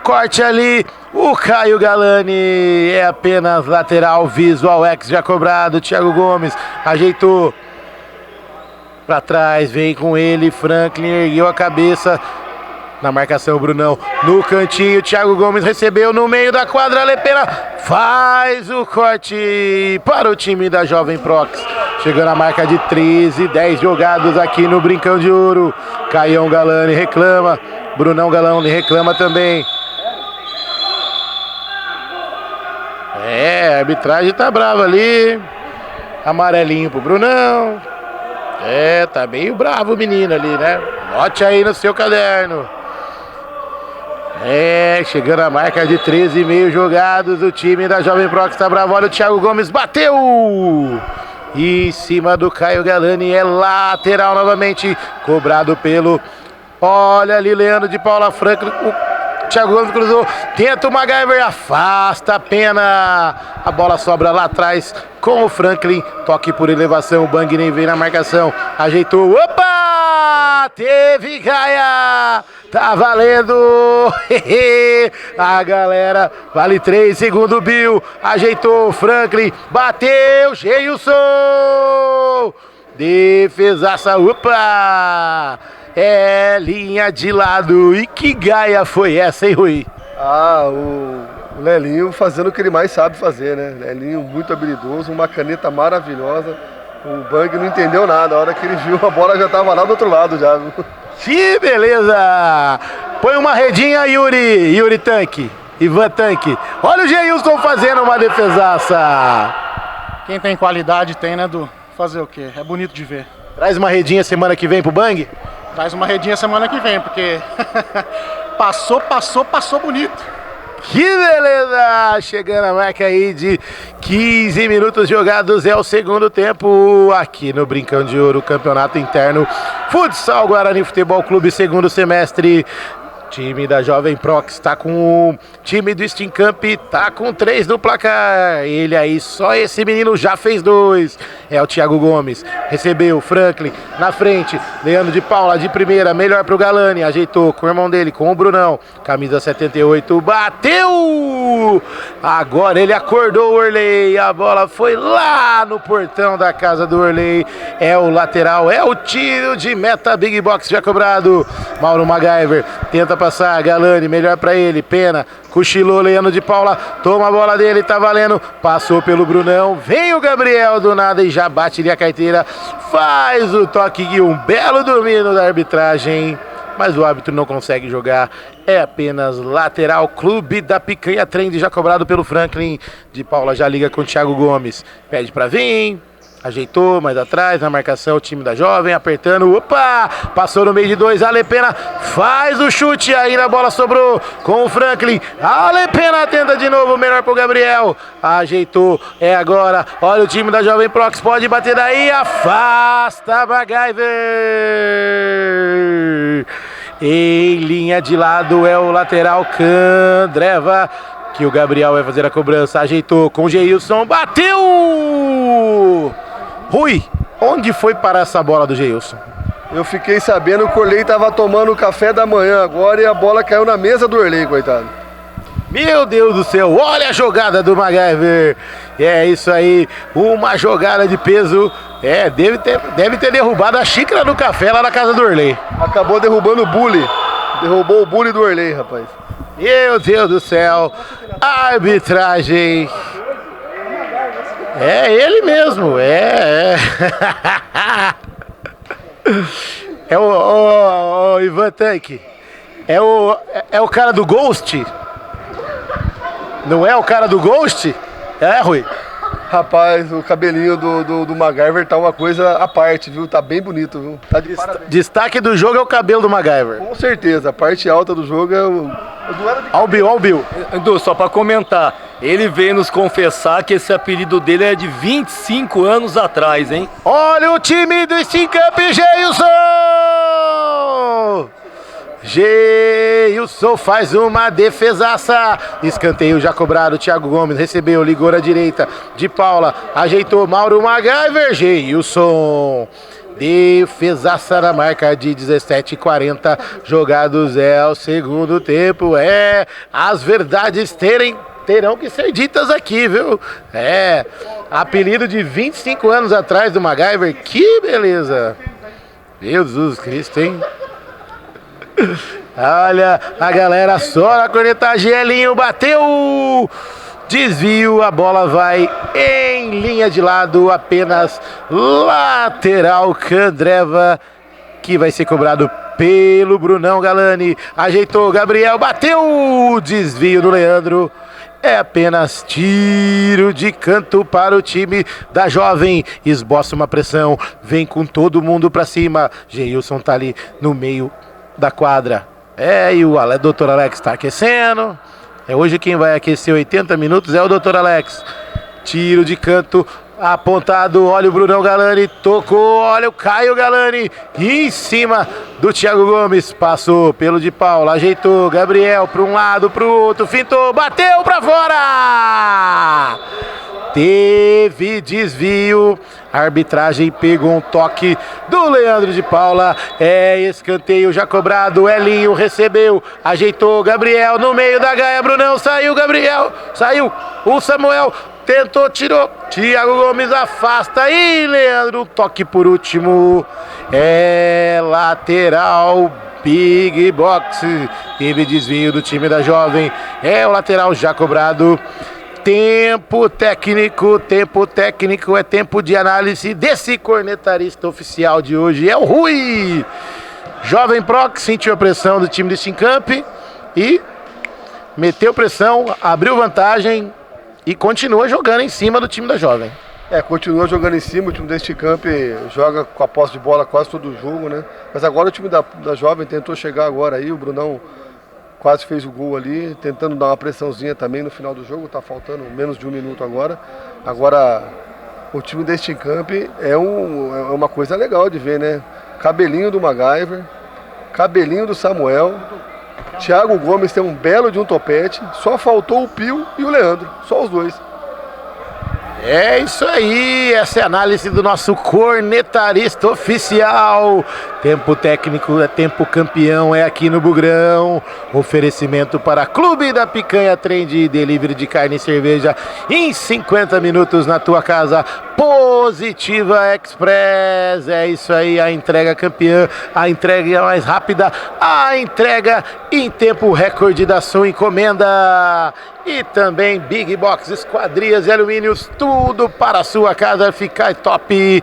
corte ali. O Caio Galani é apenas lateral, Visual X já cobrado. Thiago Gomes ajeitou para trás, vem com ele, Franklin ergueu a cabeça na marcação, Brunão no cantinho, Thiago Gomes recebeu no meio da quadra, Lepena faz o corte para o time da Jovem Prox, chegando a marca de 10 jogados aqui no Brincão de Ouro. Caião Galani reclama, Brunão Galani reclama também. A arbitragem tá brava ali. Amarelinho pro Brunão. Tá meio bravo o menino ali, né? Note aí no seu caderno. Chegando a marca de 13,5 jogados. O time da Jovem Prox tá bravo. Olha, o Thiago Gomes bateu. E em cima do Caio Galani, é lateral novamente. Cobrado pelo... Olha ali, Leandro de Paula, Franklin. Thiago Gomes cruzou, tenta o MacGyver, afasta a Pena. A bola sobra lá atrás com o Franklin. Toque por elevação, o Bang nem vem na marcação. Ajeitou, opa! Teve Gaia! Tá valendo! A galera, vale 3, segundo Bill. Ajeitou, Franklin, bateu, Geilson! Defesaça, opa! Linha de lado. E que gaia foi essa, hein, Rui? O Lelinho fazendo o que ele mais sabe fazer, né? Lelinho muito habilidoso, uma caneta maravilhosa. O Bang não entendeu nada. A hora que ele viu, a bola já estava lá do outro lado já. Que beleza! Põe uma redinha, Yuri Tanque, Ivan Tanque. Olha o Geilson fazendo uma defesaça. Quem tem qualidade tem, né, Du? Fazer o quê? É bonito de ver. Traz uma redinha semana que vem pro Bang? Traz uma redinha semana que vem, porque passou bonito. Que beleza! Chegando a marca aí de 15 minutos jogados, é o segundo tempo aqui no Brincão de Ouro, campeonato interno Futsal Guarani Futebol Clube, segundo semestre. Time da Jovem Prox tá com o time do Steam Camp, tá com 3 no placar. Ele aí, só esse menino já fez 2. É o Thiago Gomes. Recebeu, Franklin na frente. Leandro de Paula de primeira, melhor pro Galani. Ajeitou com o irmão dele, com o Brunão. Camisa 78, bateu! Agora ele acordou o Orley. A bola foi lá no portão da casa do Orley. É o lateral, é o tiro de meta, Big Box já cobrado. Mauro MacGyver tenta passar, Galani, melhor pra ele, Pena, cochilou, Leandro de Paula, toma a bola dele, tá valendo, passou pelo Brunão, vem o Gabriel do nada e já bate ali a carteira, faz o toque e um belo domínio da arbitragem, mas o árbitro não consegue jogar, é apenas lateral. Clube da Picanha Trend já cobrado pelo Franklin, de Paula já liga com o Thiago Gomes, pede pra vir. Ajeitou mais atrás na marcação, o time da Jovem apertando, opa, passou no meio de 2, a Lepena faz o chute, aí a bola sobrou com o Franklin, a Lepena tenta de novo, melhor pro Gabriel, ajeitou, é agora, olha o time da Jovem Prox, pode bater daí, afasta MacGyver, em linha de lado é o lateral Candreva, que o Gabriel vai fazer a cobrança, ajeitou com o Geilson, bateu! Rui, onde foi parar essa bola do Geilson? Eu fiquei sabendo que o Orley tava tomando o café da manhã agora e a bola caiu na mesa do Orley, coitado. Meu Deus do céu, olha a jogada do MacGyver. É isso aí, uma jogada de peso. Deve ter derrubado a xícara do café lá na casa do Orley. Acabou derrubando o bully. Derrubou o bully do Orley, rapaz. Meu Deus do céu, arbitragem. É ele mesmo, é o Ivan Tanque. É o cara do Ghost? Não é o cara do Ghost? É, Rui? Rapaz, o cabelinho do MacGyver tá uma coisa à parte, viu? Tá bem bonito, viu? Tá de parabéns. Destaque do jogo é o cabelo do MacGyver. Com certeza, a parte alta do jogo é o duelo de... Ó o Bill. Edu, só pra comentar, ele veio nos confessar que esse apelido dele é de 25 anos atrás, hein? Olha o time do Steam Cup, Geilson faz uma defesaça. Escanteio já cobrado. Thiago Gomes recebeu, ligou à direita. De Paula, ajeitou Mauro MacGyver. Geilson. Defesaça na marca de 17:40 jogados. É o segundo tempo. As verdades terão que ser ditas aqui, viu? Apelido de 25 anos atrás do MacGyver. Que beleza. Jesus Cristo, hein? Olha a galera só na cornetagem. Elinho bateu, desvio, a bola vai em linha de lado, apenas lateral. Candreva, que vai ser cobrado pelo Brunão Galani. Ajeitou, Gabriel bateu, desvio do Leandro. É apenas tiro de canto para o time da Jovem. Esboça uma pressão, vem com todo mundo pra cima. Geilson tá ali no meio da quadra. E o Dr. Alex tá aquecendo. Hoje quem vai aquecer 80 minutos é o Dr. Alex. Tiro de canto apontado. Olha o Brunão Galani, tocou. Olha o Caio Galani em cima do Thiago Gomes. Passou pelo de Paula, ajeitou. Gabriel para um lado, para o outro, fintou, bateu para fora. Teve desvio, a arbitragem pegou um toque do Leandro de Paula. Escanteio já cobrado. Elinho recebeu, ajeitou. Gabriel no meio da gaia. Brunão saiu. Gabriel saiu. O Samuel tentou, tirou. Thiago Gomes afasta. E Leandro, toque por último. Lateral. Big Box. Teve desvio do time da Jovem. O lateral já cobrado. Tempo técnico é tempo de análise desse cornetarista oficial de hoje. É o Rui. Jovem Pro que sentiu a pressão do time do Steam Camp e meteu pressão, abriu vantagem e continua jogando em cima do time da Jovem. Continua jogando em cima, o time do Steam Camp joga com a posse de bola quase todo o jogo, né? Mas agora o time da Jovem tentou chegar agora aí, o Brunão quase fez o gol ali, tentando dar uma pressãozinha também no final do jogo. Tá faltando menos de um minuto agora. Agora, o time da Steam Camp é uma coisa legal de ver, né? Cabelinho do MacGyver, cabelinho do Samuel. Thiago Gomes tem um belo de um topete. Só faltou o Pio e o Leandro, só os dois. É isso aí, essa é a análise do nosso cornetarista oficial. Tempo técnico é tempo campeão, é aqui no Bugrão. Oferecimento para Clube da Picanha Trend, delivery de carne e cerveja em 50 minutos na tua casa. Positiva Express, é isso aí, a entrega campeã, a entrega mais rápida, a entrega em tempo recorde da sua encomenda. E também Big Box, esquadrias e alumínios, tudo para a sua casa ficar top.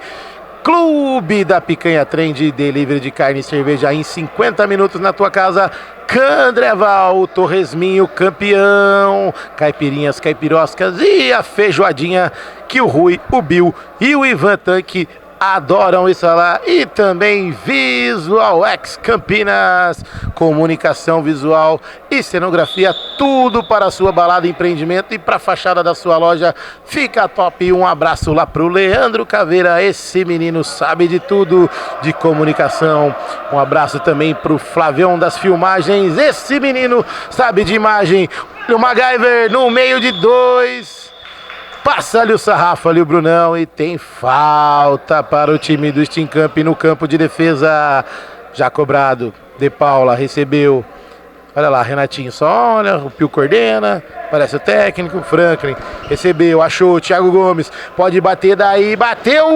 Clube da Picanha Trend, delivery de carne e cerveja em 50 minutos na tua casa. Candreval, Torresminho campeão, caipirinhas, caipiroscas e a feijoadinha que o Rui, o Bill e o Ivan Tanque adoram isso lá. E também Visual X Campinas, comunicação visual e cenografia, tudo para a sua balada, empreendimento e para a fachada da sua loja. Fica top. Um abraço lá pro Leandro Caveira, esse menino sabe de tudo de comunicação. Um abraço também pro Flavião das filmagens, esse menino sabe de imagem. O MacGyver no meio de dois. Passa ali o sarrafo ali o Brunão e tem falta para o time do Steamcamp no campo de defesa. Já cobrado. De Paula recebeu. Olha lá, Renatinho só olha, o Pio coordena, parece o técnico, Franklin recebeu, achou, Thiago Gomes, pode bater daí, bateu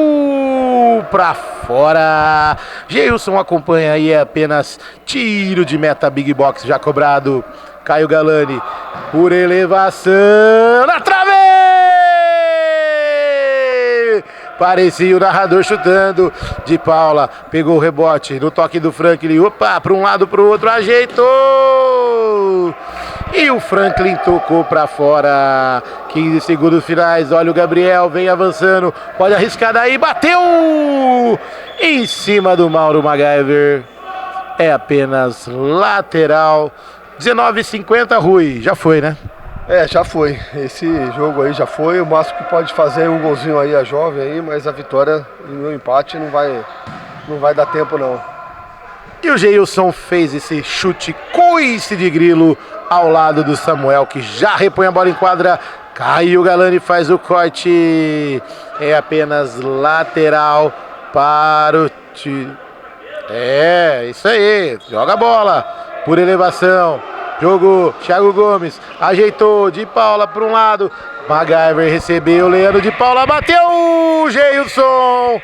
pra fora. Geilson acompanha aí, é apenas tiro de meta Big Box já cobrado. Caio Galani, por elevação, na trave! Parecia o narrador chutando. De Paula, pegou o rebote no toque do Franklin. Opa, para um lado, para o outro, ajeitou! E o Franklin tocou para fora. 15 segundos finais. Olha o Gabriel, vem avançando. Pode arriscar daí, bateu! Em cima do Mauro MacGyver. É apenas lateral. 19:50, Rui. Já foi, né? Já foi. Esse jogo aí já foi. O máximo que pode fazer é um golzinho aí, a jovem aí, mas a vitória e o empate não vai dar tempo não. E o Geilson fez esse chute coice de grilo ao lado do Samuel, que já repõe a bola em quadra. Caio Galani faz o corte. É apenas lateral para o time. Isso aí. Joga a bola por elevação. Jogou, Thiago Gomes, ajeitou, de Paula para um lado, MacGyver recebeu, Leandro de Paula, bateu, Geilson!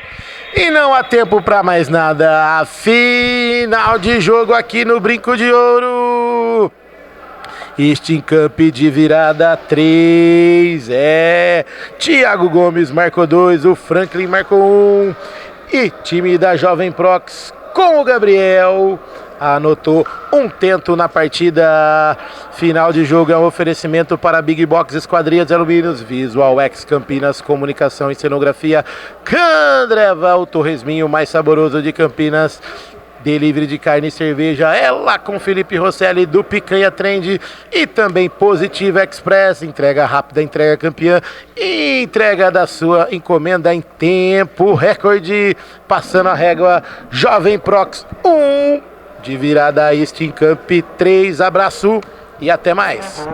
E não há tempo para mais nada, final de jogo aqui no Brinco de Ouro. Steamcamp de virada 3, Thiago Gomes marcou 2, o Franklin marcou 1, e time da Jovem Prox com o Gabriel anotou um tento na partida. Final de jogo é um oferecimento para Big Box Esquadrias de Alumínios, Visual X Campinas, Comunicação e Cenografia, Candreva, o torresminho mais saboroso de Campinas, delivery de carne e cerveja é lá com Felipe Rosselli do Picanha Trend, e também Positiva Express, entrega rápida, entrega campeã e entrega da sua encomenda em tempo recorde. Passando a régua, Jovem Prox 1, de virada Steamcamp 3, abraço e até mais.